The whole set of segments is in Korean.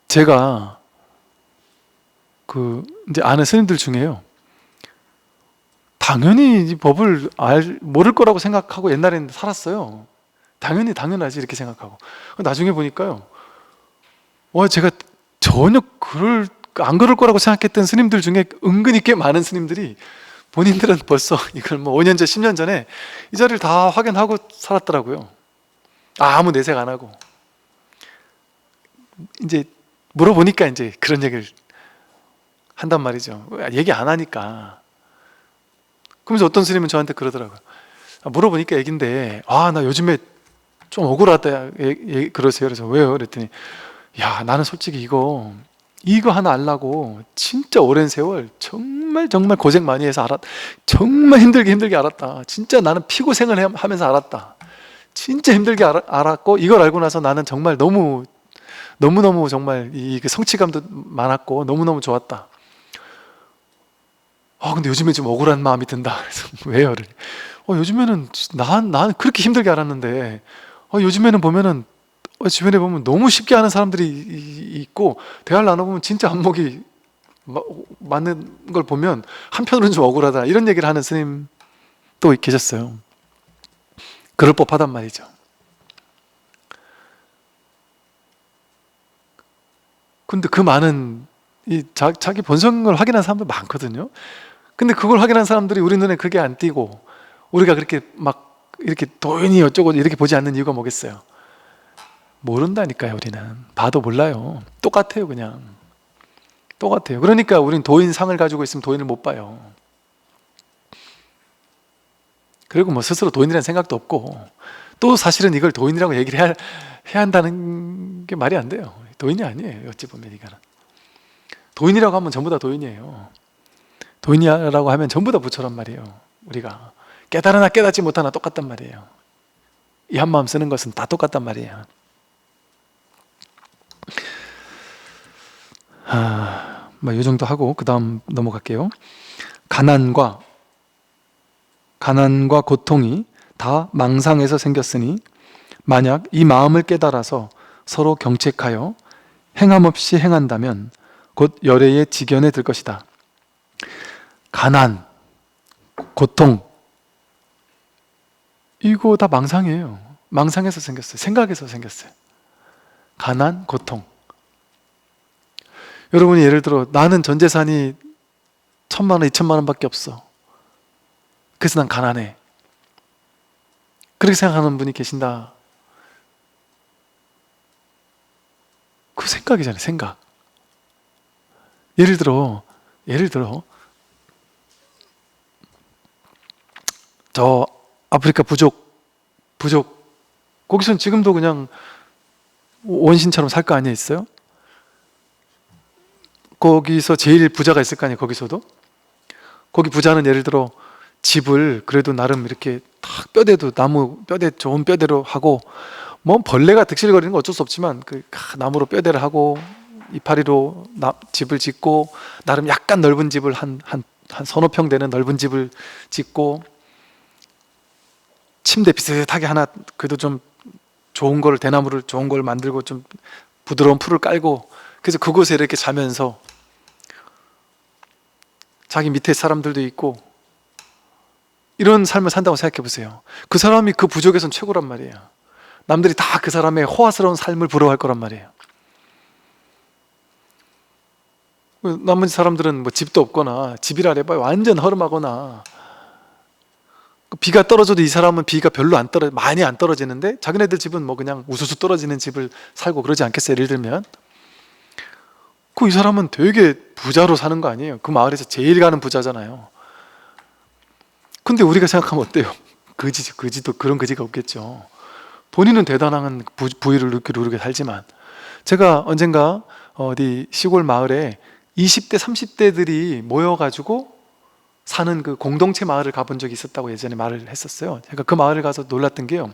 제가 이제 아는 스님들 중에요, 당연히 이 법을 모를 거라고 생각하고 옛날에는 살았어요. 당연하지 이렇게 생각하고. 나중에 보니까요, 제가 전혀 안 그럴 거라고 생각했던 스님들 중에 은근히 꽤 많은 스님들이 본인들은 벌써 이걸 5년 전, 10년 전에 이 자리를 다 확인하고 살았더라고요. 아무 내색 안 하고. 이제 물어보니까 이제 그런 얘기를 한단 말이죠. 얘기 안 하니까. 그러면서 어떤 스님은 저한테 그러더라고요. 물어보니까 얘긴데, 나 요즘에 좀 억울하다 그러세요. 그래서 왜요? 그랬더니, 야, 나는 솔직히 이거 하나 알라고 진짜 오랜 세월 정말 고생 많이 해서 정말 힘들게 알았다. 진짜 나는 피고생을 하면서 알았다. 진짜 힘들게 알았고, 이걸 알고 나서 나는 정말 너무너무 정말 그 성취감도 많았고 너무너무 좋았다. 근데 요즘에 좀 억울한 마음이 든다. 그래서 왜요? 요즘에는 난 그렇게 힘들게 알았는데, 요즘에는 보면은 주변에 보면 너무 쉽게 하는 사람들이 있고, 대화를 나눠보면 진짜 안목이 맞는 걸 보면 한편으로는 좀 억울하다, 이런 얘기를 하는 스님도 계셨어요. 그럴 법하단 말이죠. 근데 그 많은 자기 본성을 확인한 사람들 많거든요. 근데 그걸 확인한 사람들이 우리 눈에 그게 안 띄고, 우리가 그렇게 막 이렇게 도인이 어쩌고 이렇게 보지 않는 이유가 뭐겠어요? 모른다니까요. 우리는 봐도 몰라요. 똑같아요. 그냥 똑같아요. 그러니까 우린 도인상을 가지고 있으면 도인을 못 봐요. 그리고 스스로 도인이라는 생각도 없고, 또 사실은 이걸 도인이라고 얘기를 해야 한다는 게 말이 안 돼요. 도인이 아니에요. 어찌 보면 이거는 도인이라고 하면 전부 다 도인이에요. 도인이라고 하면 전부 다 부처란 말이에요. 우리가 깨달으나 깨닫지 못하나 똑같단 말이에요. 이 한마음 쓰는 것은 다 똑같단 말이에요. 이 정도 하고 그 다음 넘어갈게요. 가난과 고통이 다 망상에서 생겼으니 만약 이 마음을 깨달아서 서로 경책하여 행함없이 행한다면 곧 열애의 직연에 들 것이다. 가난, 고통, 이거 다 망상이에요. 망상에서 생겼어요. 생각에서 생겼어요. 가난, 고통. 여러분이 예를 들어, 나는 전 재산이 1,000만 원, 2,000만 원밖에 없어. 그래서 난 가난해. 그렇게 생각하는 분이 계신다. 그 생각이잖아요. 생각. 예를 들어 저 아프리카 부족 거기서는 지금도 그냥 원신처럼 살 거 아니에요? 있어요? 거기서 제일 부자가 있을 거 아니에요? 거기서도? 거기 부자는 예를 들어 집을 그래도 나름 이렇게 탁 뼈대도 나무 뼈대 좋은 뼈대로 하고, 벌레가 득실거리는 건 어쩔 수 없지만 나무로 뼈대를 하고 이파리로 집을 짓고, 나름 약간 넓은 집을 한 서너 평 되는 넓은 집을 짓고, 침대 비슷하게 하나 그래도 좀 좋은 걸, 대나무를 좋은 걸 만들고 좀 부드러운 풀을 깔고, 그래서 그곳에 이렇게 자면서 자기 밑에 사람들도 있고, 이런 삶을 산다고 생각해 보세요. 그 사람이 그 부족에선 최고란 말이에요. 남들이 다 그 사람의 호화스러운 삶을 부러워할 거란 말이에요. 나머지 사람들은 집도 없거나, 집이라 해봐요 완전 허름하거나, 비가 떨어져도 이 사람은 비가 별로 많이 안 떨어지는데 자기네들 집은 그냥 우수수 떨어지는 집을 살고 그러지 않겠어요? 예를 들면 이 사람은 되게 부자로 사는 거 아니에요? 그 마을에서 제일 가는 부자잖아요. 근데 우리가 생각하면 어때요? 거지도 그런 거지가 없겠죠. 본인은 대단한 부유를 누르게 살지만, 제가 언젠가 어디 시골 마을에 20대 30대들이 모여가지고 사는 그 공동체 마을을 가본 적이 있었다고 예전에 말을 했었어요. 제가 그 마을을 가서 놀랐던 게요,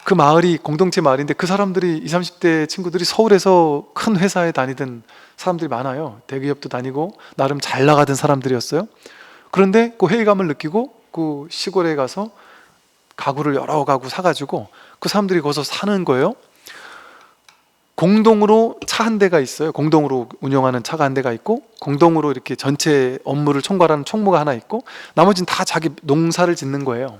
그 마을이 공동체 마을인데 그 사람들이 20, 30대 친구들이 서울에서 큰 회사에 다니던 사람들이 많아요. 대기업도 다니고 나름 잘 나가던 사람들이었어요. 그런데 그 회의감을 느끼고 그 시골에 가서 가구를 여러 가구 사가지고 그 사람들이 거기서 사는 거예요. 공동으로 차 한 대가 있어요. 공동으로 운영하는 차가 한 대가 있고, 공동으로 이렇게 전체 업무를 총괄하는 총무가 하나 있고, 나머지는 다 자기 농사를 짓는 거예요.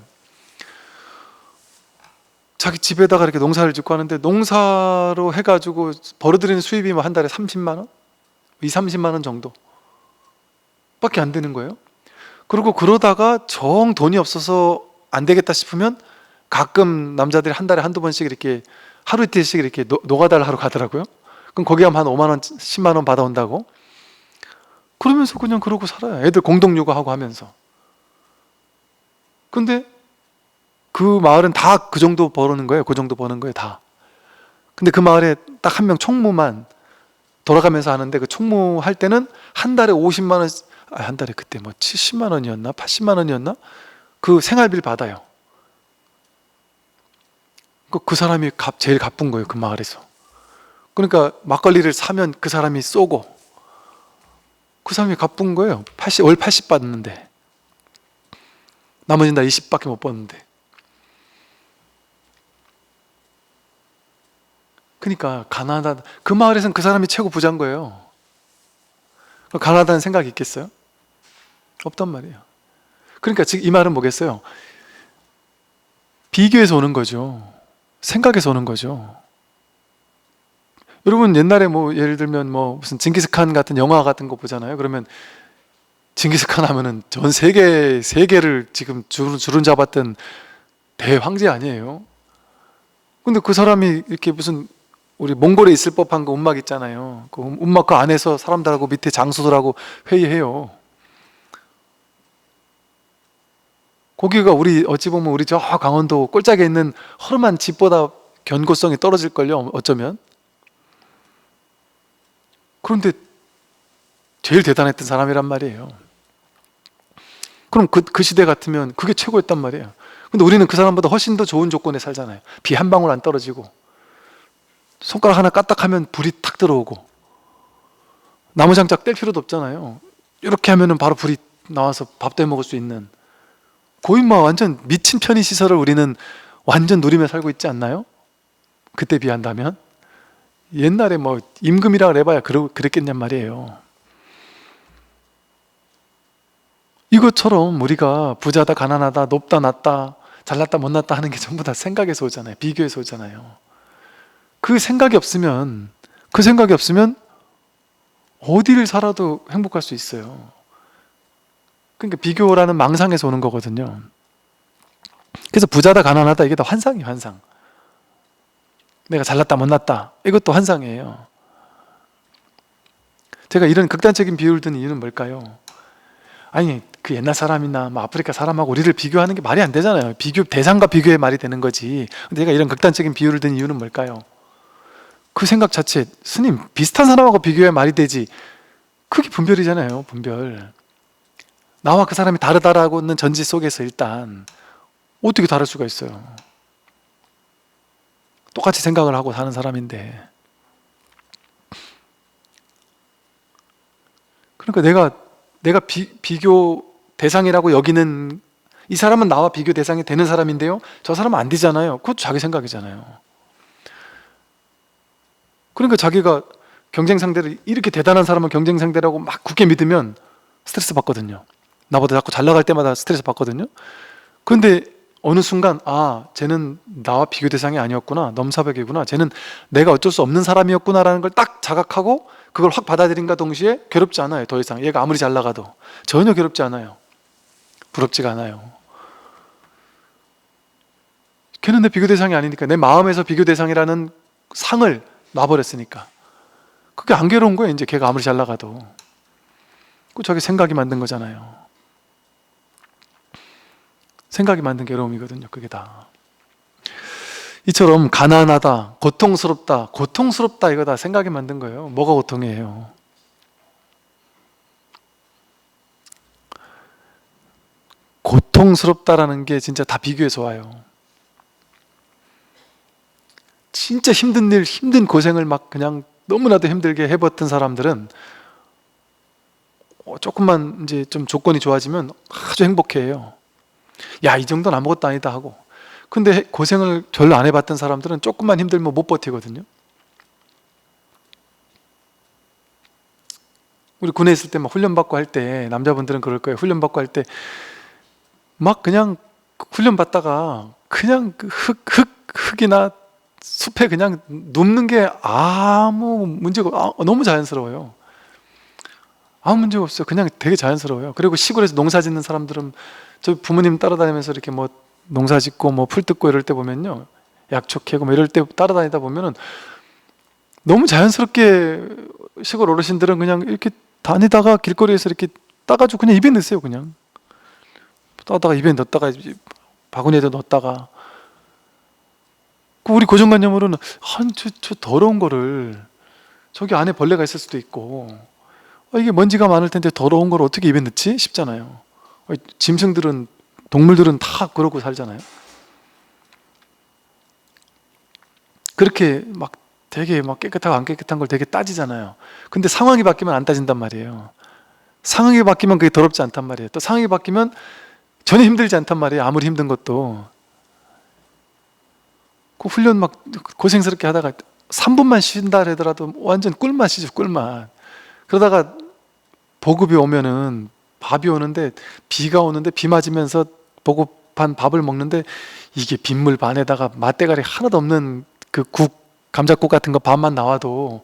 자기 집에다가 이렇게 농사를 짓고 하는데, 농사로 해가지고 벌어들이는 수입이 뭐 한 달에 30만 원? 2, 30만 원 정도 밖에 안 되는 거예요. 그리고 그러다가 정 돈이 없어서 안 되겠다 싶으면 가끔 남자들이 한 달에 한두 번씩 이렇게 하루 이틀씩 이렇게 노가다를 하러 가더라고요. 그럼 거기 가면 한 5만 원, 10만 원 받아온다고. 그러면서 그냥 그러고 살아요. 애들 공동 육아하고 하면서. 근데 그 마을은 다 그 정도 버는 거예요. 그 정도 버는 거예요, 다. 근데 그 마을에 딱 한 명 총무만 돌아가면서 하는데, 그 총무 할 때는 한 달에 50만 원, 한 달에 그때 뭐 70만 원이었나? 80만 원이었나? 그 생활비를 받아요. 그 사람이 제일 가쁜 거예요, 그 마을에서. 그러니까 막걸리를 사면 그 사람이 쏘고, 그 사람이 가쁜 거예요. 월 80 받는데 나머지는 다 20밖에 못 버는데. 그러니까 가난하다. 그 마을에서는 그 사람이 최고 부자인 거예요. 가난하다는 생각이 있겠어요? 없단 말이에요. 그러니까 지금 이 말은 뭐겠어요? 비교에서 오는 거죠. 생각에서 오는 거죠. 여러분 옛날에 뭐 예를 들면 뭐 무슨 징기스칸 같은 영화 같은 거 보잖아요. 그러면 징기스칸 하면은 전 세계를 지금 주름 잡았던 대황제 아니에요. 근데 그 사람이 이렇게 무슨 우리 몽골에 있을 법한 그 움막 있잖아요. 그 움막 그 안에서 사람들하고 밑에 장수들하고 회의해요. 거기가 우리 어찌 보면 우리 저 강원도 꼴짝에 있는 허름한 집보다 견고성이 떨어질걸요, 어쩌면. 그런데 제일 대단했던 사람이란 말이에요. 그럼 그 시대 같으면 그게 최고였단 말이에요. 근데 우리는 그 사람보다 훨씬 더 좋은 조건에 살잖아요. 비 한 방울 안 떨어지고, 손가락 하나 까딱하면 불이 탁 들어오고, 나무장작 뗄 필요도 없잖아요. 이렇게 하면은 바로 불이 나와서 밥도 해 먹을 수 있는, 거의 뭐 완전 미친 편의시설을 우리는 완전 누리며 살고 있지 않나요? 그때 비한다면. 옛날에 뭐 임금이라 그래봐야 그랬겠냔 말이에요. 이것처럼 우리가 부자다 가난하다 높다 낮다 잘났다 못났다 하는 게 전부 다 생각에서 오잖아요. 비교에서 오잖아요. 그 생각이 없으면 어디를 살아도 행복할 수 있어요. 그러니까 비교라는 망상에서 오는 거거든요. 그래서 부자다 가난하다 이게 다 환상이에요. 환상. 내가 잘났다 못났다 이것도 환상이에요. 제가 이런 극단적인 비유를 든 이유는 뭘까요? 아니 그 옛날 사람이나 뭐 아프리카 사람하고 우리를 비교하는 게 말이 안 되잖아요. 대상과 비교의 말이 되는 거지. 근데 제가 이런 극단적인 비유를 든 이유는 뭘까요? 그 생각 자체, 스님 비슷한 사람하고 비교해야 말이 되지, 그게 분별이잖아요. 분별. 나와 그 사람이 다르다라고는 전제 속에서 일단 어떻게 다를 수가 있어요? 똑같이 생각을 하고 사는 사람인데. 그러니까 내가 비교 대상이라고 여기는 이 사람은 나와 비교 대상이 되는 사람인데요, 저 사람은 안 되잖아요. 그것도 자기 생각이잖아요. 그러니까 자기가 경쟁 상대를, 이렇게 대단한 사람을 경쟁 상대라고 막 굳게 믿으면 스트레스 받거든요. 나보다 자꾸 잘 나갈 때마다 스트레스 받거든요. 그런데 어느 순간 쟤는 나와 비교 대상이 아니었구나, 넘사벽이구나, 쟤는 내가 어쩔 수 없는 사람이었구나라는 걸 딱 자각하고 그걸 확 받아들인과 동시에 괴롭지 않아요. 더 이상 얘가 아무리 잘 나가도 전혀 괴롭지 않아요. 부럽지가 않아요. 걔는 내 비교 대상이 아니니까, 내 마음에서 비교 대상이라는 상을 놔버렸으니까 그게 안 괴로운 거예요. 이제 걔가 아무리 잘 나가도. 그 자기 생각이 만든 거잖아요. 생각이 만든 괴로움이거든요. 그게 다. 이처럼 가난하다, 고통스럽다 이거 다 생각이 만든 거예요. 뭐가 고통이에요? 고통스럽다라는 게 진짜 다 비교해서 와요. 진짜 힘든 일, 힘든 고생을 막 그냥 너무나도 힘들게 해봤던 사람들은 조금만 이제 좀 조건이 좋아지면 아주 행복해해요. 야, 이 정도는 아무것도 아니다 하고. 근데 고생을 별로 안 해봤던 사람들은 조금만 힘들면 못 버티거든요. 우리 군에 있을 때 막 훈련받고 할 때, 남자분들은 그럴 거예요. 훈련받고 할 때 막 그냥 훈련받다가 그냥 그 흙이나 숲에 그냥 눕는 게 아무 문제가, 너무 자연스러워요. 아무 문제가 없어요. 그냥 되게 자연스러워요. 그리고 시골에서 농사 짓는 사람들은, 저 부모님 따라다니면서 이렇게 뭐 농사 짓고 뭐 풀 뜯고 이럴 때 보면요, 약초 캐고 뭐 이럴 때 따라다니다 보면은 너무 자연스럽게 시골 어르신들은 그냥 이렇게 다니다가 길거리에서 이렇게 따가지고 그냥 입에 넣으세요. 그냥 따다가 입에 넣었다가 바구니에다 넣었다가. 우리 고정관념으로는 저 더러운 거를, 저기 안에 벌레가 있을 수도 있고 이게 먼지가 많을 텐데 더러운 걸 어떻게 입에 넣지? 싶잖아요. 짐승들은, 동물들은 다 그러고 살잖아요. 그렇게 막 되게 막 깨끗하고 안 깨끗한 걸 되게 따지잖아요. 근데 상황이 바뀌면 안 따진단 말이에요. 상황이 바뀌면 그게 더럽지 않단 말이에요. 또 상황이 바뀌면 전혀 힘들지 않단 말이에요. 아무리 힘든 것도. 그 훈련 막 고생스럽게 하다가 3분만 쉰다 하더라도 완전 꿀맛이죠, 꿀맛. 그러다가 보급이 오면은, 밥이 오는데, 비가 오는데 비 맞으면서 보급한 밥을 먹는데 이게 빗물 반에다가 맛대가리 하나도 없는 그 국, 감자국 같은 거 밥만 나와도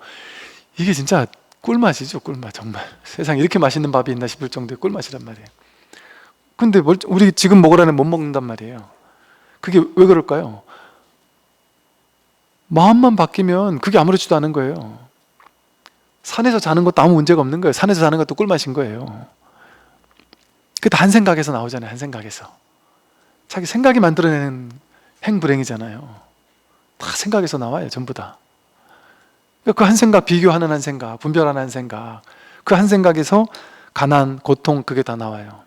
이게 진짜 꿀맛이죠, 꿀맛. 정말 세상에 이렇게 맛있는 밥이 있나 싶을 정도의 꿀맛이란 말이에요. 근데 우리 지금 먹으라는 못 먹는단 말이에요. 그게 왜 그럴까요? 마음만 바뀌면 그게 아무렇지도 않은 거예요. 산에서 자는 것도 아무 문제가 없는 거예요. 산에서 자는 것도 꿀맛인 거예요. 그게 다 한 생각에서 나오잖아요. 한 생각에서. 자기 생각이 만들어내는 행불행이잖아요. 다 생각에서 나와요. 전부 다. 그 한 생각, 비교하는 한 생각, 분별하는 한 생각, 그 한 생각에서 가난, 고통, 그게 다 나와요.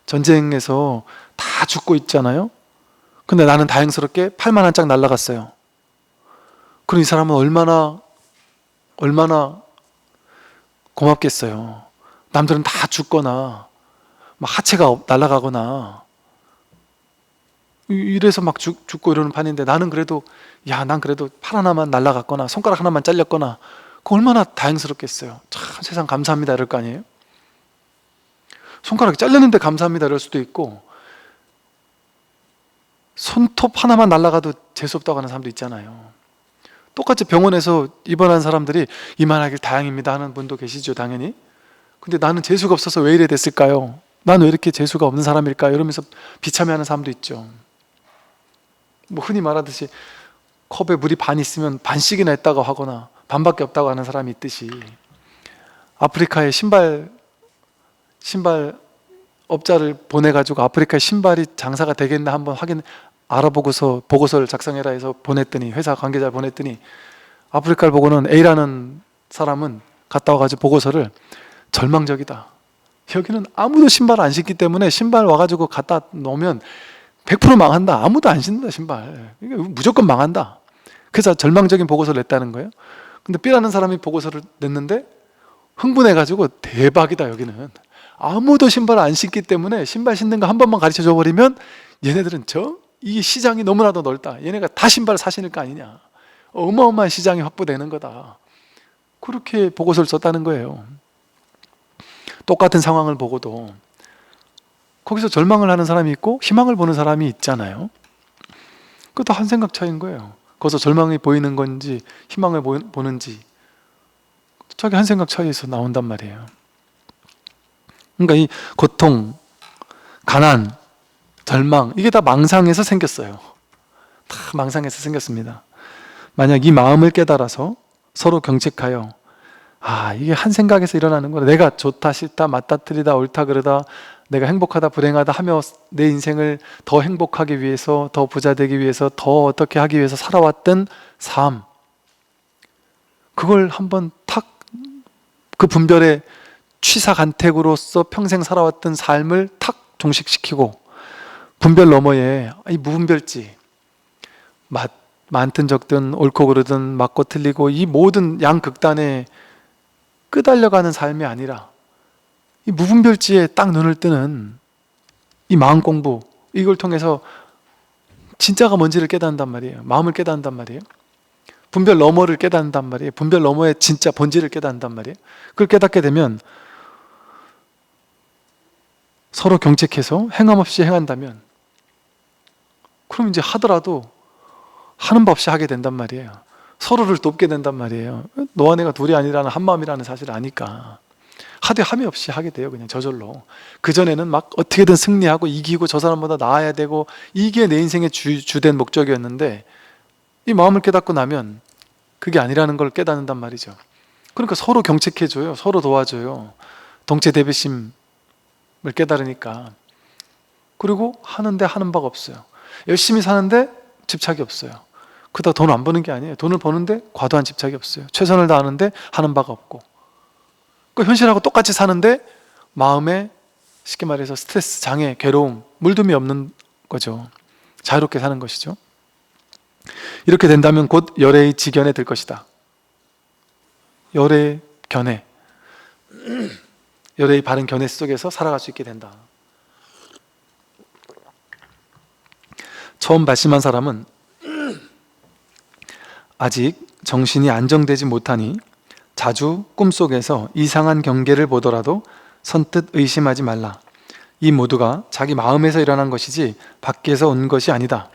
전쟁에서 다 죽고 있잖아요. 근데 나는 다행스럽게 팔만 한 짝 날라갔어요. 그럼 이 사람은 얼마나 고맙겠어요. 남들은 다 죽거나 막 하체가 날아가거나 이래서 막 죽고 이러는 판인데, 나는 그래도, 난 그래도 팔 하나만 날아갔거나 손가락 하나만 잘렸거나, 그 얼마나 다행스럽겠어요. 참 세상 감사합니다 이럴 거 아니에요. 손가락이 잘렸는데 감사합니다 이럴 수도 있고, 손톱 하나만 날아가도 재수없다고 하는 사람도 있잖아요. 똑같이 병원에서 입원한 사람들이 이만하길 다행입니다 하는 분도 계시죠, 당연히. 근데 나는 재수가 없어서 왜 이래 됐을까요? 난 왜 이렇게 재수가 없는 사람일까요? 이러면서 비참해하는 사람도 있죠. 뭐 흔히 말하듯이 컵에 물이 반 있으면 반씩이나 했다고 하거나 반밖에 없다고 하는 사람이 있듯이, 아프리카에 신발 업자를 보내가지고 아프리카에 신발이 장사가 되겠나 한번 알아보고서 보고서를 작성해라 해서 보냈더니, 회사 관계자를 보냈더니, 아프리카를 보고는 A라는 사람은 갔다 와가지고 보고서를, 절망적이다. 여기는 아무도 신발 안 신기 때문에 신발 와가지고 갖다 놓으면 100% 망한다. 아무도 안 신는다 신발. 무조건 망한다. 그래서 절망적인 보고서를 냈다는 거예요. 근데 B라는 사람이 보고서를 냈는데 흥분해가지고, 대박이다 여기는. 아무도 신발 안 신기 때문에 신발 신는 거 한 번만 가르쳐 줘버리면 얘네들은 이 시장이 너무나도 넓다. 얘네가 다 신발을 사신을 거 아니냐. 어마어마한 시장이 확보되는 거다. 그렇게 보고서를 썼다는 거예요. 똑같은 상황을 보고도 거기서 절망을 하는 사람이 있고 희망을 보는 사람이 있잖아요. 그것도 한 생각 차이인 거예요. 거기서 절망이 보이는 건지 희망을 보는지 저기 한 생각 차이에서 나온단 말이에요. 그러니까 이 고통, 가난, 절망, 이게 다 망상에서 생겼어요. 다 망상에서 생겼습니다. 만약 이 마음을 깨달아서 서로 경책하여, 이게 한 생각에서 일어나는 거다. 내가 좋다 싫다 맞다 틀리다 옳다 그르다, 내가 행복하다 불행하다 하며 내 인생을 더 행복하기 위해서, 더 부자 되기 위해서, 더 어떻게 하기 위해서 살아왔던 삶, 그걸 한번 탁, 그 분별의 취사간택으로서 평생 살아왔던 삶을 탁 종식시키고, 분별 너머에 이 무분별지, 많든 적든 옳고 그르든 맞고 틀리고 이 모든 양극단에 끄달려가는 삶이 아니라 이 무분별지에 딱 눈을 뜨는 이 마음 공부, 이걸 통해서 진짜가 뭔지를 깨닫는단 말이에요. 마음을 깨닫는단 말이에요. 분별 너머를 깨닫는단 말이에요. 분별 너머의 진짜 본질을 깨닫는단 말이에요. 그걸 깨닫게 되면 서로 경책해서 행함 없이 행한다면, 그럼 이제 하더라도 하는 법 없이 하게 된단 말이에요. 서로를 돕게 된단 말이에요. 너와 내가 둘이 아니라는 한 마음이라는 사실을 아니까 하되 함이 없이 하게 돼요. 그냥 저절로. 그전에는 막 어떻게든 승리하고 이기고 저 사람보다 나아야 되고 이게 내 인생의 주된 목적이었는데, 이 마음을 깨닫고 나면 그게 아니라는 걸 깨닫는단 말이죠. 그러니까 서로 경책해줘요. 서로 도와줘요. 동체 대비심을 깨달으니까. 그리고 하는데 하는 바가 없어요. 열심히 사는데 집착이 없어요. 그러다 돈 안 버는 게 아니에요. 돈을 버는데 과도한 집착이 없어요. 최선을 다하는데 하는 바가 없고, 그 현실하고 똑같이 사는데 마음에 쉽게 말해서 스트레스, 장애, 괴로움, 물듦이 없는 거죠. 자유롭게 사는 것이죠. 이렇게 된다면 곧 열애의 지견에 들 것이다. 열애의 견해, 열애의 바른 견해 속에서 살아갈 수 있게 된다. 처음 발심한 사람은 아직 정신이 안정되지 못하니 자주 꿈속에서 이상한 경계를 보더라도 선뜻 의심하지 말라. 이 모두가 자기 마음에서 일어난 것이지 밖에서 온 것이 아니다.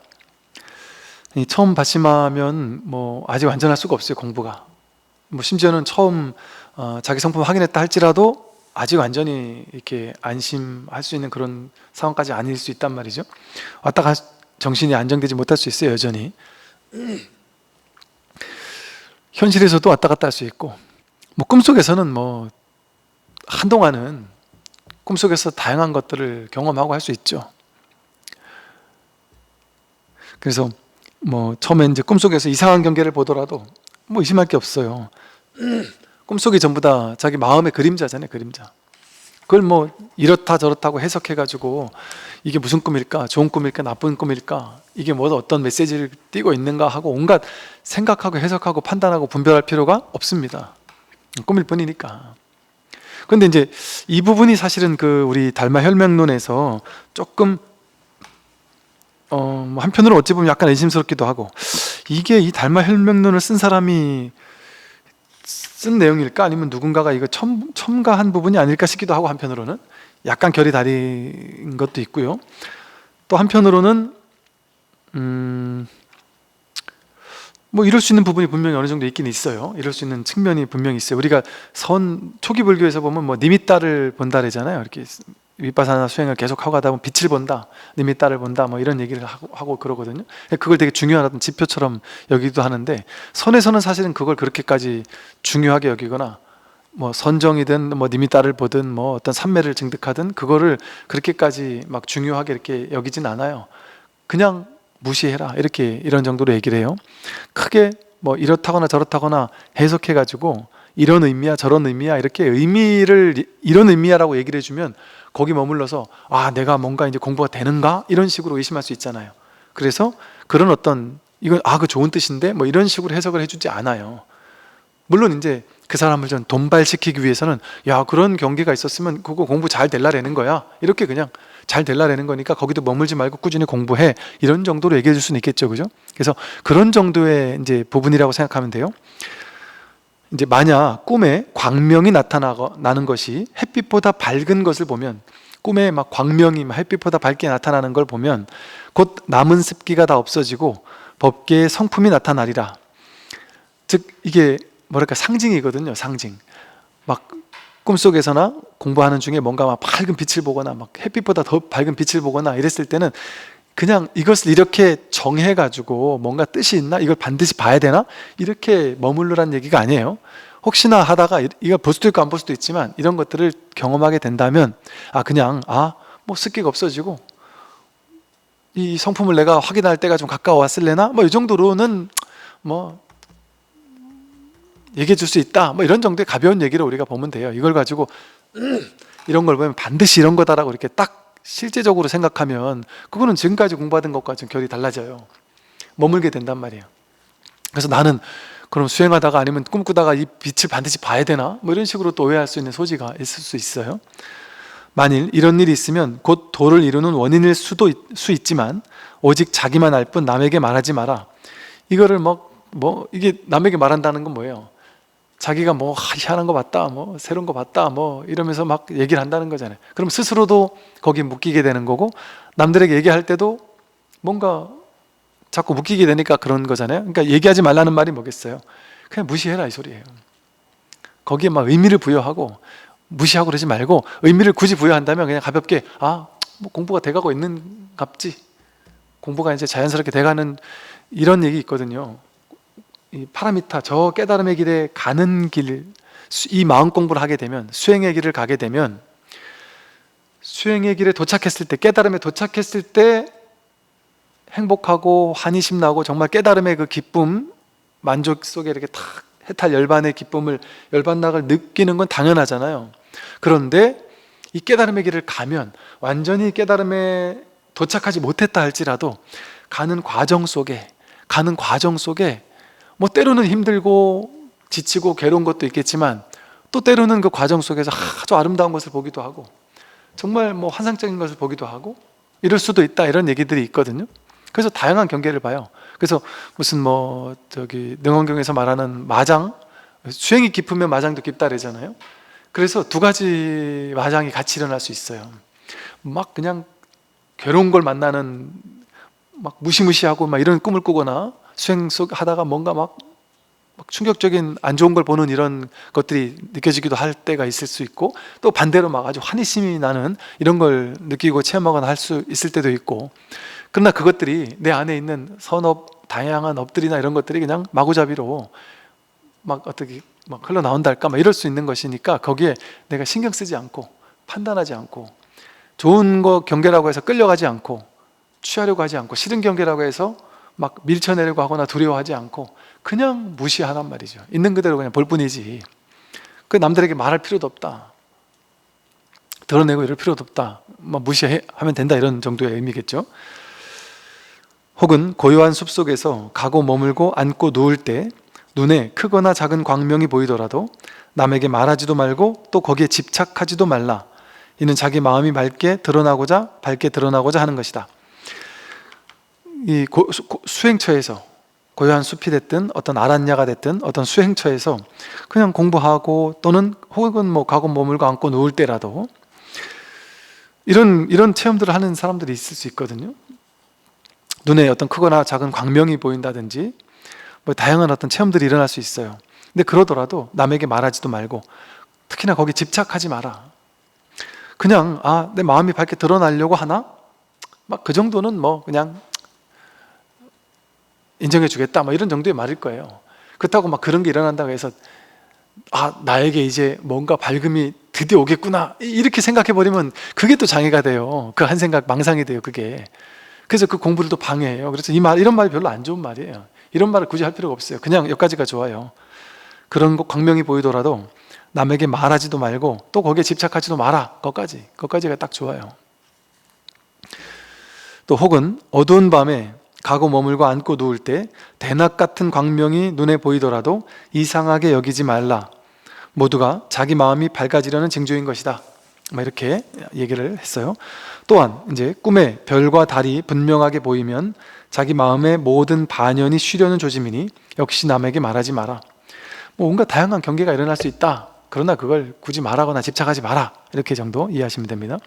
처음 발심하면 아직 완전할 수가 없어요. 공부가 심지어는 처음 자기 성품 확인했다 할지라도 아직 완전히 이렇게 안심할 수 있는 그런 상황까지 아닐 수 있단 말이죠. 왔다가 정신이 안정되지 못할 수 있어요. 여전히 현실에서도 왔다 갔다 할 수 있고, 꿈속에서는 한동안은 꿈속에서 다양한 것들을 경험하고 할 수 있죠. 그래서 처음에 이제 꿈속에서 이상한 경계를 보더라도 의심할 게 없어요. 꿈속이 전부 다 자기 마음의 그림자잖아요. 그림자. 그걸 이렇다 저렇다고 해석해가지고 이게 무슨 꿈일까? 좋은 꿈일까? 나쁜 꿈일까? 이게 어떤 메시지를 띄고 있는가 하고 온갖 생각하고 해석하고 판단하고 분별할 필요가 없습니다. 꿈일 뿐이니까. 그런데 이제 이 부분이 사실은 우리 달마 혈맹론에서 조금 한편으로 어찌 보면 약간 의심스럽기도 하고, 이게 이 달마 혈맹론을 쓴 사람이 쓴 내용일까? 아니면 누군가가 이거 첨가한 부분이 아닐까 싶기도 하고, 한편으로는 약간 결이 다른 것도 있고요. 또 한편으로는 이럴 수 있는 부분이 분명히 어느 정도 있긴 있어요. 이럴 수 있는 측면이 분명히 있어요. 우리가 초기 불교에서 보면 니미따를 본다 그러잖아요. 이렇게 윗바사나 수행을 계속 하고 가다 보면 빛을 본다, 니미따를 본다, 이런 얘기를 하고 그러거든요. 그걸 되게 중요한 지표처럼 여기도 하는데, 선에서는 사실은 그걸 그렇게까지 중요하게 여기거나 선정이든 니미따를 보든 어떤 삼매를 증득하든 그거를 그렇게까지 막 중요하게 이렇게 여기진 않아요. 그냥 무시해라, 이렇게 이런 정도로 얘기를 해요. 크게 이렇다거나 저렇다거나 해석해가지고 이런 의미야 저런 의미야 이렇게 이런 의미야라고 얘기를 해주면 거기 머물러서 내가 뭔가 이제 공부가 되는가? 이런 식으로 의심할 수 있잖아요. 그래서 그런 이건 그 좋은 뜻인데 이런 식으로 해석을 해주지 않아요. 물론 이제 그 사람을 좀 돈발시키기 위해서는 그런 경계가 있었으면 그거 공부 잘 될라라는 거야, 이렇게 그냥 잘 될라라는 거니까 거기도 머물지 말고 꾸준히 공부해, 이런 정도로 얘기해 줄 수는 있겠죠. 그죠? 그래서 그런 정도의 이제 부분이라고 생각하면 돼요. 이제 만약 꿈에 광명이 나타나는 것이 햇빛보다 밝은 것을 보면, 꿈에 광명이 햇빛보다 밝게 나타나는 걸 보면 곧 남은 습기가 다 없어지고 법계의 성품이 나타나리라. 즉 이게 상징이거든요. 상징. 꿈속에서나 공부하는 중에 뭔가 밝은 빛을 보거나 햇빛보다 더 밝은 빛을 보거나 이랬을 때는 그냥 이것을 이렇게 정해가지고 뭔가 뜻이 있나? 이걸 반드시 봐야 되나? 이렇게 머물르란 얘기가 아니에요. 혹시나 하다가 이거 볼 수도 있고 안 볼 수도 있지만 이런 것들을 경험하게 된다면 그냥 습기가 없어지고 이 성품을 내가 확인할 때가 좀 가까워왔을래나? 이 정도로는 얘기해 줄 수 있다, 이런 정도의 가벼운 얘기를 우리가 보면 돼요. 이걸 가지고 이런 걸 보면 반드시 이런 거다라고 이렇게 딱 실제적으로 생각하면 그거는 지금까지 공부하던 것과 좀 결이 달라져요. 머물게 된단 말이에요. 그래서 나는 그럼 수행하다가 아니면 꿈꾸다가 이 빛을 반드시 봐야 되나? 이런 식으로 또 오해할 수 있는 소지가 있을 수 있어요. 만일 이런 일이 있으면 곧 도를 이루는 원인일 수 있지만 오직 자기만 알 뿐 남에게 말하지 마라. 이거를 뭐 이게 남에게 말한다는 건 뭐예요? 자기가 뭐 희한한 거 봤다, 뭐 새로운 거 봤다, 뭐 이러면서 막 얘기를 한다는 거잖아요. 그럼 스스로도 거기 묶이게 되는 거고, 남들에게 얘기할 때도 뭔가 자꾸 묶이게 되니까 그런 거잖아요. 그러니까 얘기하지 말라는 말이 뭐겠어요? 그냥 무시해라 이 소리예요. 거기에 막 의미를 부여하고 무시하고 그러지 말고, 의미를 굳이 부여한다면 그냥 가볍게 뭐 공부가 돼가고 있는 갑지, 공부가 이제 자연스럽게 돼가는, 이런 얘기 있거든요. 이 파라미타, 저 깨달음의 길에 가는 길, 이 마음 공부를 하게 되면, 수행의 길을 가게 되면, 수행의 길에 도착했을 때, 깨달음에 도착했을 때 행복하고 환희심 나고 정말 깨달음의 그 기쁨, 만족 속에 이렇게 탁 해탈 열반의 기쁨을, 열반락을 느끼는 건 당연하잖아요. 그런데 이 깨달음의 길을 가면, 완전히 깨달음에 도착하지 못했다 할지라도 가는 과정 속에 뭐 때로는 힘들고 지치고 괴로운 것도 있겠지만, 또 때로는 그 과정 속에서 아주 아름다운 것을 보기도 하고 정말 뭐 환상적인 것을 보기도 하고 이럴 수도 있다, 이런 얘기들이 있거든요. 그래서 다양한 경계를 봐요. 그래서 무슨 뭐 능원경에서 말하는 마장, 수행이 깊으면 마장도 깊다 그러잖아요. 그래서 두 가지 마장이 같이 일어날 수 있어요. 막 그냥 괴로운 걸 만나는, 막 무시무시하고 막 이런 꿈을 꾸거나, 수행 속 하다가 뭔가 막 충격적인 안 좋은 걸 보는 이런 것들이 느껴지기도 할 때가 있을 수 있고, 또 반대로 막 아주 환희심이 나는 이런 걸 느끼고 체험하거나 할 수 있을 때도 있고. 그러나 그것들이 내 안에 있는 선업, 다양한 업들이나 이런 것들이 그냥 마구잡이로 막 어떻게 막 흘러나온다 할까, 막 이럴 수 있는 것이니까, 거기에 내가 신경 쓰지 않고 판단하지 않고, 좋은 거 경계라고 해서 끌려가지 않고 취하려고 하지 않고, 싫은 경계라고 해서 막 밀쳐내려고 하거나 두려워하지 않고 그냥 무시하란 말이죠. 있는 그대로 그냥 볼 뿐이지, 그 남들에게 말할 필요도 없다, 드러내고 이럴 필요도 없다, 막 무시하면 된다, 이런 정도의 의미겠죠. 혹은 고요한 숲속에서 가고 머물고 앉고 누울 때 눈에 크거나 작은 광명이 보이더라도 남에게 말하지도 말고 또 거기에 집착하지도 말라. 이는 자기 마음이 밝게 드러나고자 하는 것이다. 이 수행처에서, 고요한 숲이 됐든 어떤 아란야가 됐든 어떤 수행처에서 그냥 공부하고, 또는 혹은 뭐 가고 머물고 앉고 누울 때라도 이런 체험들을 하는 사람들이 있을 수 있거든요. 눈에 어떤 크거나 작은 광명이 보인다든지 뭐 다양한 어떤 체험들이 일어날 수 있어요. 근데 그러더라도 남에게 말하지도 말고, 특히나 거기 집착하지 마라. 그냥 내 마음이 밝게 드러나려고 하나? 막 그 정도는 뭐 그냥 인정해 주겠다, 뭐 이런 정도의 말일 거예요. 그렇다고 막 그런 게 일어난다고 해서 나에게 이제 뭔가 밝음이 드디어 오겠구나, 이렇게 생각해 버리면 그게 또 장애가 돼요. 그 한 생각 망상이 돼요, 그게. 그래서 그 공부를 또 방해해요. 그래서 이런 말이 별로 안 좋은 말이에요. 이런 말을 굳이 할 필요가 없어요. 그냥 여기까지가 좋아요. 그런 거 광명이 보이더라도 남에게 말하지도 말고 또 거기에 집착하지도 마라. 거기까지가 딱 좋아요. 또 혹은 어두운 밤에 가고 머물고 앉고 누울 때 대낮 같은 광명이 눈에 보이더라도 이상하게 여기지 말라. 모두가 자기 마음이 밝아지려는 징조인 것이다. 이렇게 얘기를 했어요. 또한 이제 꿈에 별과 달이 분명하게 보이면 자기 마음의 모든 반연이 쉬려는 조짐이니 역시 남에게 말하지 마라. 뭐 온갖 다양한 경계가 일어날 수 있다. 그러나 그걸 굳이 말하거나 집착하지 마라. 이렇게 정도 이해하시면 됩니다.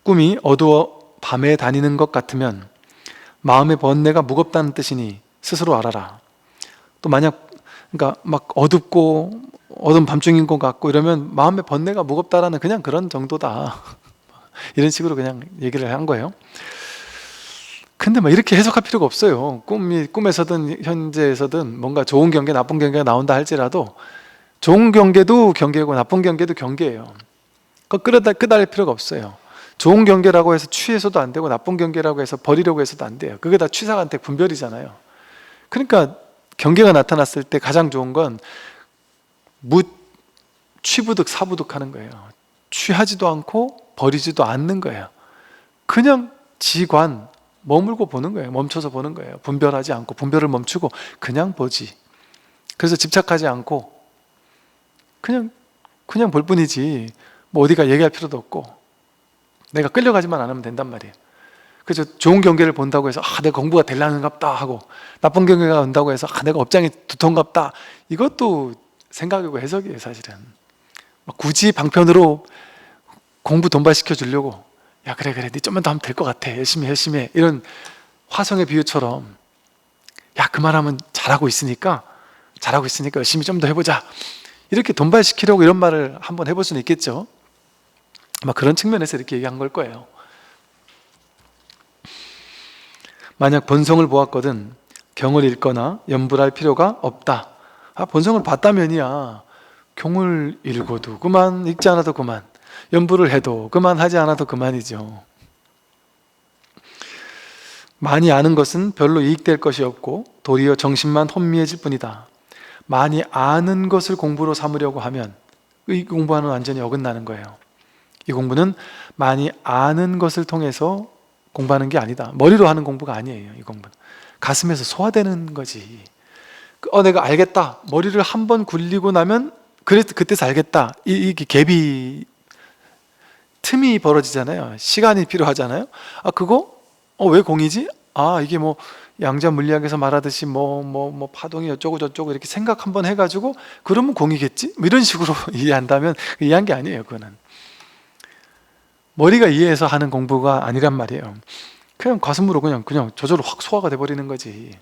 꿈이 어두워 밤에 다니는 것 같으면 마음의 번뇌가 무겁다는 뜻이니 스스로 알아라. 또 만약 그러니까 막 어둡고 어두운 밤중인 것 같고 이러면 마음의 번뇌가 무겁다라는 그냥 그런 정도다. 이런 식으로 그냥 얘기를 한 거예요. 근데 막 이렇게 해석할 필요가 없어요. 꿈에서든 현재에서든 뭔가 좋은 경계, 나쁜 경계가 나온다 할지라도 좋은 경계도 경계고 나쁜 경계도 경계예요. 그거 끄달릴 필요가 없어요. 좋은 경계라고 해서 취해서도 안 되고 나쁜 경계라고 해서 버리려고 해서도 안 돼요. 그게 다 취사간택 분별이잖아요. 그러니까 경계가 나타났을 때 가장 좋은 건 취부득 사부득 하는 거예요. 취하지도 않고 버리지도 않는 거예요. 그냥 지관, 머물고 보는 거예요. 멈춰서 보는 거예요. 분별하지 않고, 분별을 멈추고 그냥 보지. 그래서 집착하지 않고 그냥 볼 뿐이지 뭐 어디가 얘기할 필요도 없고 내가 끌려가지만 않으면 된단 말이에요. 그죠? 좋은 경계를 본다고 해서 내가 공부가 되려는갑다 하고, 나쁜 경계가 온다고 해서 내가 업장이 두터운갑다, 이것도 생각이고 해석이에요. 사실은 굳이 방편으로 공부 돈발시켜 주려고, 야 그래 네 좀만 더 하면 될 것 같아, 열심히 해, 이런 화성의 비유처럼, 야 그만하면 잘하고 있으니까 열심히 좀 더 해보자, 이렇게 돈발시키려고 이런 말을 한번 해볼 수는 있겠죠. 아마 그런 측면에서 이렇게 얘기한 걸 거예요. 만약 본성을 보았거든 경을 읽거나 염불할 필요가 없다. 본성을 봤다면이야 경을 읽어도 그만, 읽지 않아도 그만, 염불을 해도 그만, 하지 않아도 그만이죠. 많이 아는 것은 별로 이익될 것이 없고 도리어 정신만 혼미해질 뿐이다. 많이 아는 것을 공부로 삼으려고 하면 이 공부와는 완전히 어긋나는 거예요. 이 공부는 많이 아는 것을 통해서 공부하는 게 아니다. 머리로 하는 공부가 아니에요. 이 공부는 가슴에서 소화되는 거지. 내가 알겠다, 머리를 한번 굴리고 나면 그때서 알겠다, 이게 갭이, 틈이 벌어지잖아요. 시간이 필요하잖아요. 그거 왜 공이지? 이게 뭐 양자 물리학에서 말하듯이 뭐 파동이 어쩌고 저쩌고 이렇게 생각 한번 해가지고 그러면 공이겠지? 뭐 이런 식으로 이해한다면 이해한 게 아니에요. 그거는 머리가 이해해서 하는 공부가 아니란 말이에요. 그냥 가슴으로 그냥 저절로 확 소화가 돼버리는 거지.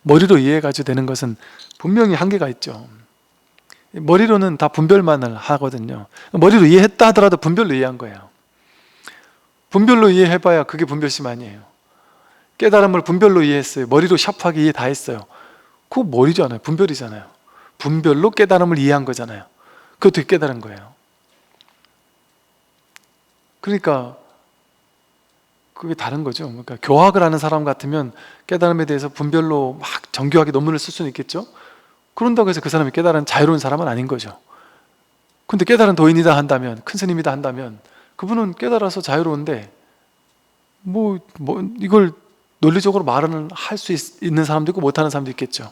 머리로 이해해가지고 되는 것은 분명히 한계가 있죠. 머리로는 다 분별만을 하거든요. 머리로 이해했다 하더라도 분별로 이해한 거예요. 분별로 이해해봐야 그게 분별심 아니에요. 깨달음을 분별로 이해했어요. 머리로 샤프하게 이해 다 했어요. 그거 머리잖아요. 분별이잖아요. 분별로 깨달음을 이해한 거잖아요. 그것도 깨달은 거예요. 그러니까 그게 다른 거죠. 그러니까 교학을 하는 사람 같으면 깨달음에 대해서 분별로 막 정교하게 논문을 쓸 수는 있겠죠. 그런다고 해서 그 사람이 깨달은 자유로운 사람은 아닌 거죠. 근데 깨달은 도인이다 한다면, 큰 스님이다 한다면 그분은 깨달아서 자유로운데 뭐 이걸 논리적으로 말은 할 수 있는 사람도 있고 못하는 사람도 있겠죠.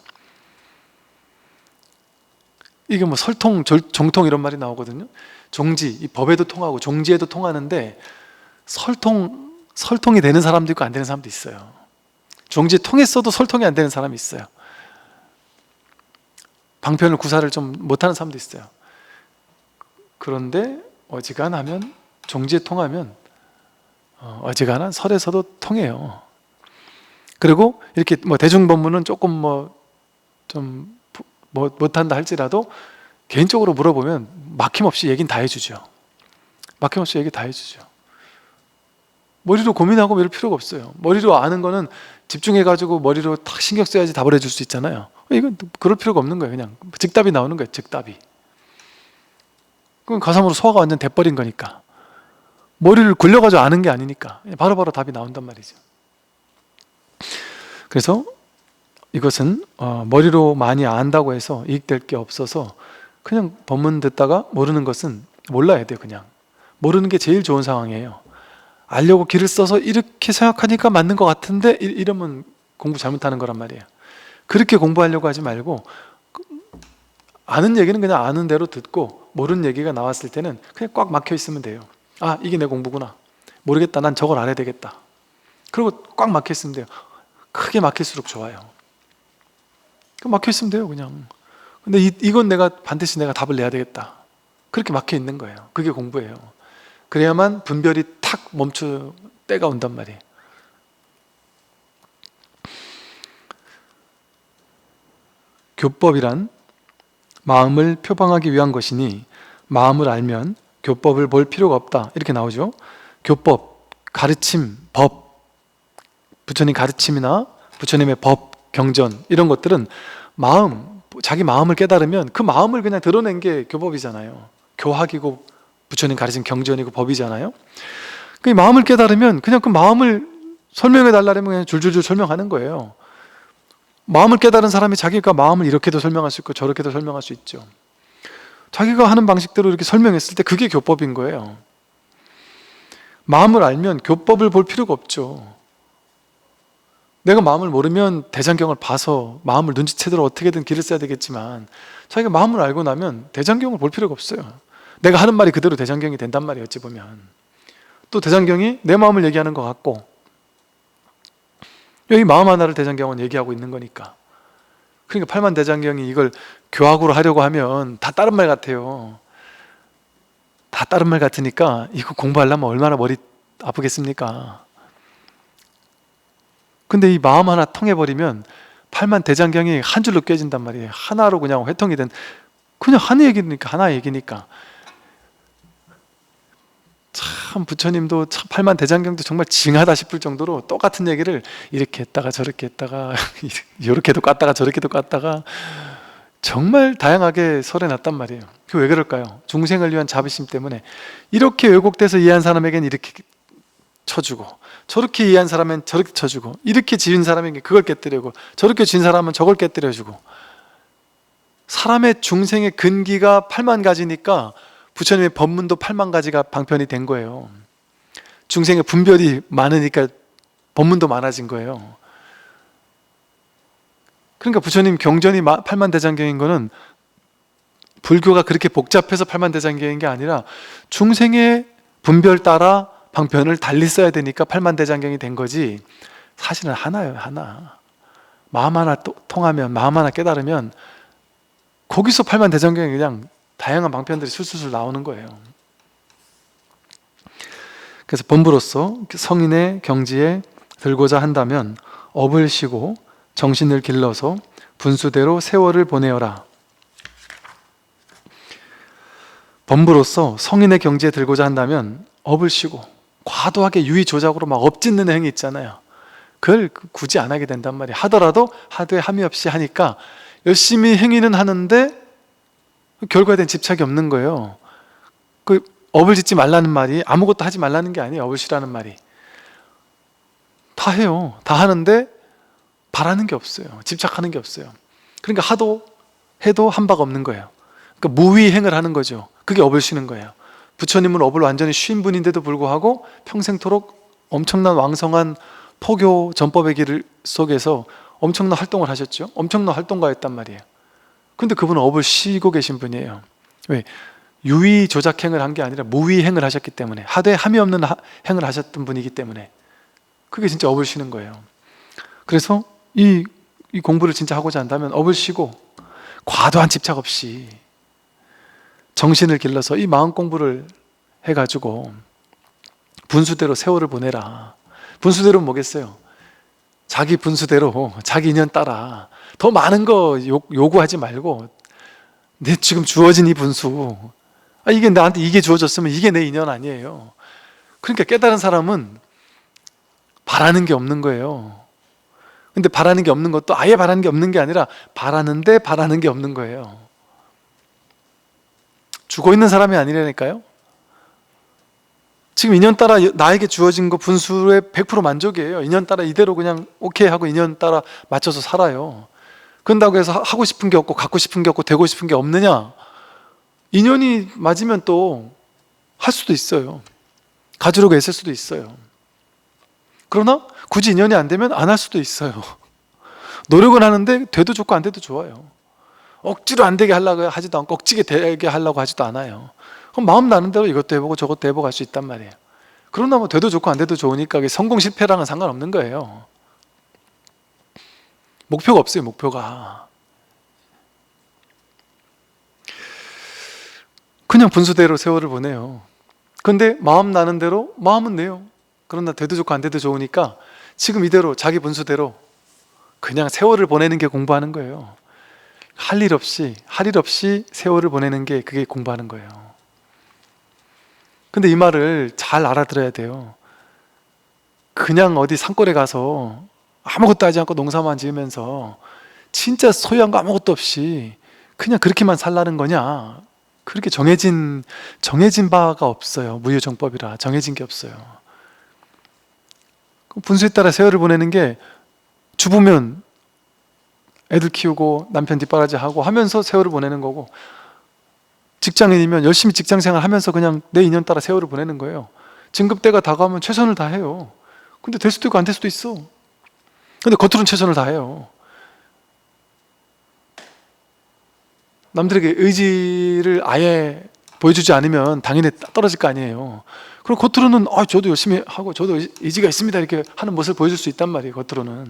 이게 뭐 설통, 정통 이런 말이 나오거든요. 종지, 이 법에도 통하고 종지에도 통하는데 설통이 되는 사람도 있고 안 되는 사람도 있어요. 종지에 통했어도 설통이 안 되는 사람이 있어요. 방편을 구사를 좀 못하는 사람도 있어요. 그런데 어지간하면, 종지에 통하면 어지간한 설에서도 통해요. 그리고 이렇게 뭐 대중법문은 조금 좀 못한다 할지라도 개인적으로 물어보면 막힘없이 얘기는 다 해주죠. 막힘없이 얘기 다 해주죠. 머리로 고민하고 이럴 필요가 없어요. 머리로 아는 거는 집중해가지고 머리로 탁 신경 써야지 답을 해줄 수 있잖아요. 이건 그럴 필요가 없는 거예요. 그냥 즉답이 나오는 거예요. 즉답이. 그건 가삼으로 소화가 완전 돼버린 거니까. 머리를 굴려가지고 아는 게 아니니까 바로바로 답이 나온단 말이죠. 그래서 이것은 머리로 많이 안다고 해서 이익될 게 없어서 그냥 법문 듣다가 모르는 것은 몰라야 돼요. 그냥 모르는 게 제일 좋은 상황이에요. 알려고 길을 써서 이렇게 생각하니까 맞는 것 같은데 이러면 공부 잘못하는 거란 말이에요. 그렇게 공부하려고 하지 말고 아는 얘기는 그냥 아는 대로 듣고 모르는 얘기가 나왔을 때는 그냥 꽉 막혀 있으면 돼요. 이게 내 공부구나. 모르겠다. 난 저걸 알아야 되겠다. 그리고 꽉 막혀 있으면 돼요. 크게 막힐수록 좋아요. 막혀 있으면 돼요. 그냥. 근데 이건 반드시 내가 답을 내야 되겠다. 그렇게 막혀 있는 거예요. 그게 공부예요. 그래야만 분별이 탁 멈출 때가 온단 말이에요. 교법이란 마음을 표방하기 위한 것이니 마음을 알면 교법을 볼 필요가 없다. 이렇게 나오죠. 교법, 가르침, 법, 부처님 가르침이나 부처님의 법, 경전 이런 것들은 자기 마음을 깨달으면 그 마음을 그냥 드러낸 게 교법이잖아요. 교학이고 부처님 가르친 경전이고 법이잖아요. 그 마음을 깨달으면 그냥 그 마음을 설명해 달라면 그냥 줄줄줄 설명하는 거예요. 마음을 깨달은 사람이 자기가 마음을 이렇게도 설명할 수 있고 저렇게도 설명할 수 있죠. 자기가 하는 방식대로 이렇게 설명했을 때 그게 교법인 거예요. 마음을 알면 교법을 볼 필요가 없죠. 내가 마음을 모르면 대장경을 봐서 마음을 눈치채도록 어떻게든 길을 써야 되겠지만 자기가 마음을 알고 나면 대장경을 볼 필요가 없어요. 내가 하는 말이 그대로 대장경이 된단 말이에요. 어찌 보면 또 대장경이 내 마음을 얘기하는 것 같고, 여기 마음 하나를 대장경은 얘기하고 있는 거니까. 그러니까 팔만대장경이 이걸 교학으로 하려고 하면 다 다른 말 같아요. 다 다른 말 같으니까 이거 공부하려면 얼마나 머리 아프겠습니까? 근데 이 마음 하나 통해버리면 팔만대장경이 한 줄로 깨진단 말이에요. 하나로 그냥 회통이 된, 그냥 한 얘기니까, 하나 얘기니까. 참 부처님도 참 팔만대장경도 정말 징하다 싶을 정도로 똑같은 얘기를 이렇게 했다가 저렇게 했다가 이렇게도 깠다가 저렇게도 깠다가 정말 다양하게 설해놨단 말이에요. 그 왜 그럴까요? 중생을 위한 자비심 때문에. 이렇게 왜곡돼서 이해한 사람에겐 이렇게 쳐주고, 저렇게 이해한 사람은 저렇게 쳐주고, 이렇게 지은 사람에게 그걸 깨뜨리고, 저렇게 지은 사람은 저걸 깨뜨려주고. 사람의 중생의 근기가 8만 가지니까 부처님의 법문도 8만 가지가 방편이 된 거예요. 중생의 분별이 많으니까 법문도 많아진 거예요. 그러니까 부처님 경전이 8만대장경인 거는 불교가 그렇게 복잡해서 8만대장경인 게 아니라 중생의 분별 따라 방편을 달리 써야 되니까 8만대장경이 된 거지, 사실은 하나예요. 하나. 마음 하나 통하면, 마음 하나 깨달으면 거기서 8만대장경이 그냥 다양한 방편들이 술술술 나오는 거예요. 그래서 본부로서 성인의 경지에 들고자 한다면 업을 쉬고 정신을 길러서 분수대로 세월을 보내어라. 범부로서 성인의 경지에 들고자 한다면 업을 쉬고, 과도하게 유의조작으로 막 업짓는 행위 있잖아요. 그걸 굳이 안 하게 된단 말이에요. 하더라도 하되 함이 없이 하니까 열심히 행위는 하는데 결과에 대한 집착이 없는 거예요. 그 업을 짓지 말라는 말이 아무것도 하지 말라는 게 아니에요. 업을 쉬라는 말이. 다 해요. 다 하는데 바라는 게 없어요. 집착하는 게 없어요. 그러니까 하도 해도 한 바가 없는 거예요. 그러니까 무위행을 하는 거죠. 그게 업을 쉬는 거예요. 부처님은 업을 완전히 쉰 분인데도 불구하고 평생토록 엄청난 왕성한 포교 전법의 길 속에서 엄청난 활동을 하셨죠. 엄청난 활동가였단 말이에요. 근데 그분은 업을 쉬고 계신 분이에요. 왜? 유의 조작행을 한 게 아니라 무위행을 하셨기 때문에, 하되 함이 없는 행을 하셨던 분이기 때문에 그게 진짜 업을 쉬는 거예요. 그래서 이 공부를 진짜 하고자 한다면 업을 쉬고 과도한 집착 없이 정신을 길러서 이 마음 공부를 해가지고 분수대로 세월을 보내라. 분수대로는 뭐겠어요? 자기 분수대로, 자기 인연 따라 더 많은 거 요구하지 말고, 내 지금 주어진 이 분수, 이게 나한테 이게 주어졌으면 이게 내 인연 아니에요. 그러니까 깨달은 사람은 바라는 게 없는 거예요. 근데 바라는 게 없는 것도 아예 바라는 게 없는 게 아니라 바라는데 바라는 게 없는 거예요. 죽어 있는 사람이 아니라니까요. 지금 인연 따라 나에게 주어진 거 분수에 100% 만족이에요. 인연 따라 이대로 그냥 오케이 하고 인연 따라 맞춰서 살아요. 그런다고 해서 하고 싶은 게 없고 갖고 싶은 게 없고 되고 싶은 게 없느냐? 인연이 맞으면 또 할 수도 있어요. 가지려고 애쓸 수도 있어요. 그러나 굳이 인연이 안 되면 안 할 수도 있어요. 노력은 하는데 돼도 좋고 안 돼도 좋아요. 억지로 안 되게 하려고 하지도 않고 억지게 되게 하려고 하지도 않아요. 그럼 마음 나는 대로 이것도 해보고 저것도 해보고 할 수 있단 말이에요. 그러나 뭐 돼도 좋고 안 돼도 좋으니까 성공 실패랑은 상관없는 거예요. 목표가 없어요. 목표가 그냥 분수대로 세월을 보내요. 근데 마음 나는 대로 마음은 내요. 그러나 돼도 좋고 안 돼도 좋으니까 지금 이대로 자기 분수대로 그냥 세월을 보내는 게 공부하는 거예요. 할 일 없이 세월을 보내는 게 그게 공부하는 거예요. 근데 이 말을 잘 알아들어야 돼요. 그냥 어디 산골에 가서 아무것도 하지 않고 농사만 지으면서 진짜 소유한 거 아무것도 없이 그냥 그렇게만 살라는 거냐? 그렇게 정해진 바가 없어요. 무효정법이라 정해진 게 없어요. 분수에 따라 세월을 보내는 게, 주부면 애들 키우고 남편 뒷바라지 하고 하면서 세월을 보내는 거고, 직장인이면 열심히 직장생활 하면서 그냥 내 인연 따라 세월을 보내는 거예요. 진급대가 다가오면 최선을 다해요. 근데 될 수도 있고 안 될 수도 있어. 근데 겉으로는 최선을 다해요. 남들에게 의지를 아예 보여주지 않으면 당연히 떨어질 거 아니에요. 그럼 겉으로는 저도 열심히 하고 저도 의지가 있습니다 이렇게 하는 모습을 보여줄 수 있단 말이에요. 겉으로는.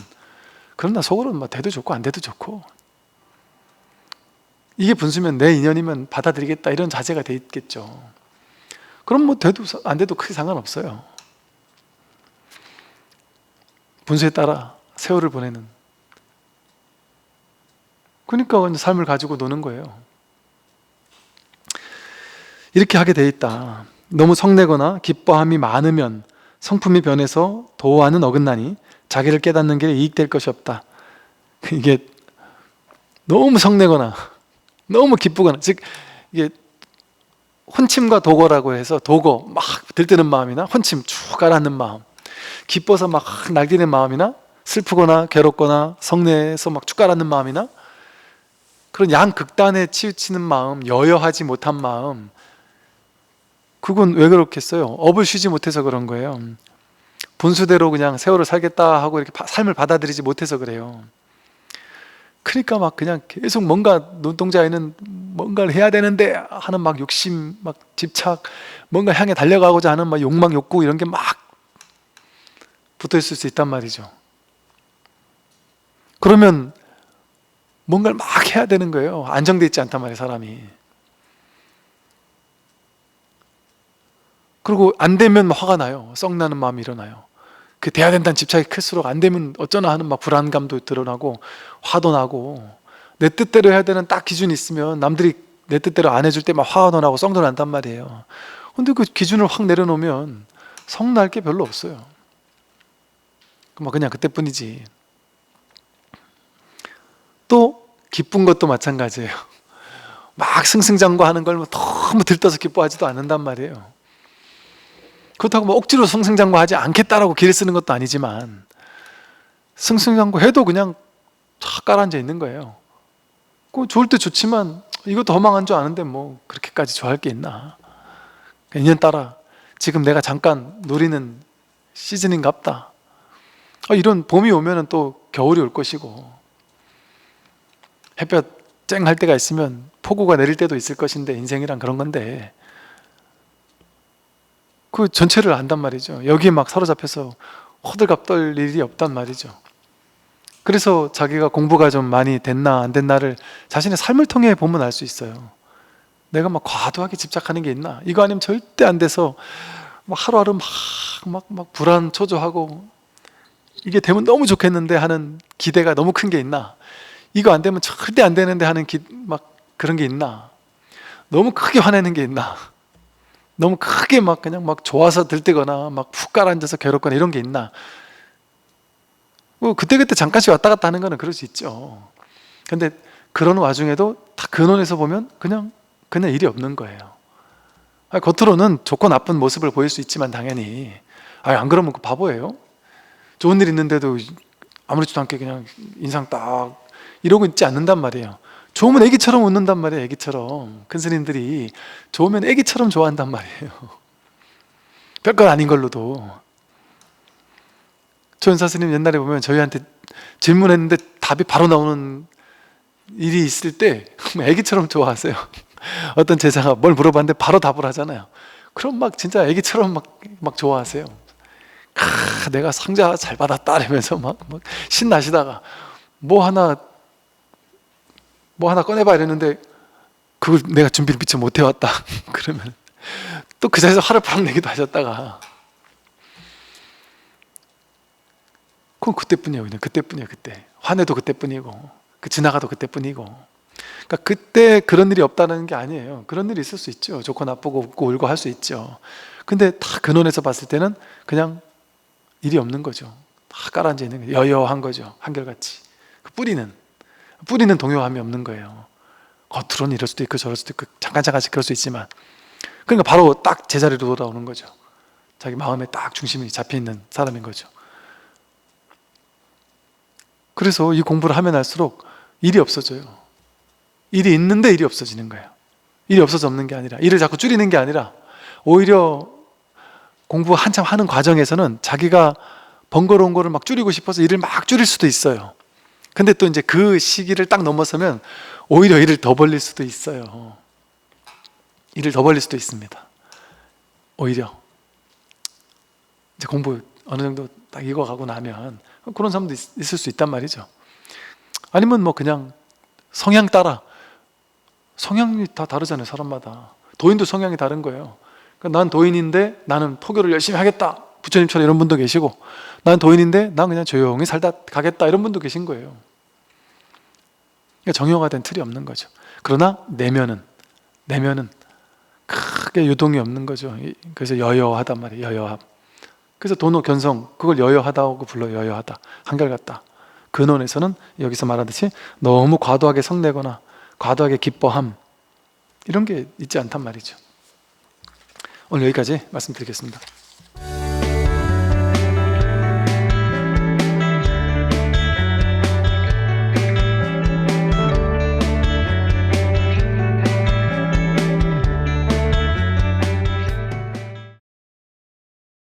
그러나 속으로는 뭐 돼도 좋고 안 돼도 좋고, 이게 분수면 내 인연이면 받아들이겠다 이런 자세가 돼 있겠죠. 그럼 뭐 돼도 안 돼도 크게 상관없어요. 분수에 따라 세월을 보내는, 그러니까 삶을 가지고 노는 거예요. 이렇게 하게 돼 있다. 너무 성내거나 기뻐함이 많으면 성품이 변해서 도와는 어긋나니 자기를 깨닫는 길에 이익될 것이 없다. 이게 너무 성내거나 너무 기쁘거나, 즉 이게 혼침과 도거라고 해서, 도거 막 들뜨는 마음이나 혼침 쭉 가라앉는 마음, 기뻐서 막 날뛰는 마음이나 슬프거나 괴롭거나 성내에서 막 쭉 가라앉는 마음이나, 그런 양극단에 치우치는 마음, 여여하지 못한 마음, 그건 왜 그렇겠어요? 업을 쉬지 못해서 그런 거예요. 분수대로 그냥 세월을 살겠다 하고 이렇게 삶을 받아들이지 못해서 그래요. 그러니까 막 그냥 계속 뭔가 눈동자에는 뭔가를 해야 되는데 하는 막 욕심, 막 집착, 뭔가 향해 달려가고자 하는 막 욕망, 욕구 이런 게 막 붙어 있을 수 있단 말이죠. 그러면 뭔가를 막 해야 되는 거예요. 안정돼 있지 않단 말이에요, 사람이. 그리고 안 되면 화가 나요. 썩나는 마음이 일어나요. 그 돼야 된다는 집착이 클수록 안 되면 어쩌나 하는 막 불안감도 드러나고 화도 나고, 내 뜻대로 해야 되는 딱 기준이 있으면 남들이 내 뜻대로 안 해줄 때 막 화도 나고 썽도 난단 말이에요. 근데 그 기준을 확 내려놓으면 성날 게 별로 없어요. 그냥 그때뿐이지. 또 기쁜 것도 마찬가지예요. 막 승승장구하는 걸 너무 들떠서 기뻐하지도 않는단 말이에요. 그렇다고 뭐 억지로 승승장구하지 않겠다라고 기를 쓰는 것도 아니지만, 승승장구해도 그냥 쫙 깔아앉아 있는 거예요. 그 좋을 때 좋지만 이것도 허망한 줄 아는데 뭐 그렇게까지 좋아할 게 있나. 인연 따라 지금 내가 잠깐 누리는 시즌인갑다. 이런 봄이 오면은 또 겨울이 올 것이고, 햇볕 쨍할 때가 있으면 폭우가 내릴 때도 있을 것인데, 인생이란 그런 건데 그 전체를 안단 말이죠. 여기에 막 사로잡혀서 호들갑 떨 일이 없단 말이죠. 그래서 자기가 공부가 좀 많이 됐나 안 됐나를 자신의 삶을 통해 보면 알 수 있어요. 내가 막 과도하게 집착하는 게 있나? 이거 아니면 절대 안 돼서 막 하루하루 막 불안 초조하고, 이게 되면 너무 좋겠는데 하는 기대가 너무 큰 게 있나? 이거 안 되면 절대 안 되는데 하는 막 그런 게 있나? 너무 크게 화내는 게 있나? 너무 크게 막 그냥 막 좋아서 들뜨거나 막 푹 가라앉아서 괴롭거나 이런 게 있나? 뭐 그때그때 잠깐씩 왔다 갔다 하는 거는 그럴 수 있죠. 근데 그런 와중에도 다 근원에서 보면 그냥 일이 없는 거예요. 겉으로는 좋고 나쁜 모습을 보일 수 있지만 당연히, 안 그러면 그 바보예요. 좋은 일 있는데도 아무렇지도 않게 그냥 인상 딱 이러고 있지 않는단 말이에요. 좋으면 애기처럼 웃는단 말이에요. 애기처럼. 큰 스님들이 좋으면 애기처럼 좋아한단 말이에요. 별것 아닌 걸로도. 조연사 스님 옛날에 보면 저희한테 질문했는데 답이 바로 나오는 일이 있을 때 애기처럼 좋아하세요. 어떤 제자가 뭘 물어봤는데 바로 답을 하잖아요. 그럼 막 진짜 애기처럼 막 좋아하세요. 내가 상자 잘 받았다 이러면서 막 신나시다가 뭐 하나 꺼내봐 이랬는데 그걸 내가 준비를 미처 못 해왔다. 그러면 또 그 자리에서 화를 팍 내기도 하셨다가, 그건 그때뿐이에요. 그냥 그때뿐이에요. 그때 화내도 그때뿐이고, 지나가도 그때뿐이고. 그러니까 그때 그런 일이 없다는 게 아니에요. 그런 일이 있을 수 있죠. 좋고 나쁘고 웃고 울고 할 수 있죠. 근데 다 근원에서 봤을 때는 그냥 일이 없는 거죠. 다 깔아앉아 있는 거죠. 여여한 거죠. 한결같이. 그 뿌리는 동요함이 없는 거예요. 겉으로는 이럴 수도 있고 저럴 수도 있고 잠깐씩 그럴 수 있지만, 그러니까 바로 딱 제자리로 돌아오는 거죠. 자기 마음에 딱 중심이 잡혀있는 사람인 거죠. 그래서 이 공부를 하면 할수록 일이 없어져요. 일이 있는데 일이 없어지는 거예요. 일이 없어서 없는 게 아니라, 일을 자꾸 줄이는 게 아니라, 오히려 공부 한참 하는 과정에서는 자기가 번거로운 거를 막 줄이고 싶어서 일을 막 줄일 수도 있어요. 근데 또 이제 그 시기를 딱 넘어서면 오히려 일을 더 벌릴 수도 있어요. 일을 더 벌릴 수도 있습니다. 오히려 이제 공부 어느 정도 딱 익어가고 나면 그런 사람도 있을 수 있단 말이죠. 아니면 뭐 그냥 성향 따라, 성향이 다 다르잖아요, 사람마다. 도인도 성향이 다른 거예요. 그러니까 난 도인인데 나는 포교를 열심히 하겠다, 부처님처럼 이런 분도 계시고, 난 도인인데 난 그냥 조용히 살다 가겠다, 이런 분도 계신 거예요. 그러니까 정형화된 틀이 없는 거죠. 그러나 내면은 크게 유동이 없는 거죠. 그래서 여여하단 말이에요. 여여함. 그래서 도노 견성, 그걸 여여하다고 불러요. 여여하다, 한결같다. 근원에서는 여기서 말하듯이 너무 과도하게 성내거나 과도하게 기뻐함, 이런 게 있지 않단 말이죠. 오늘 여기까지 말씀드리겠습니다.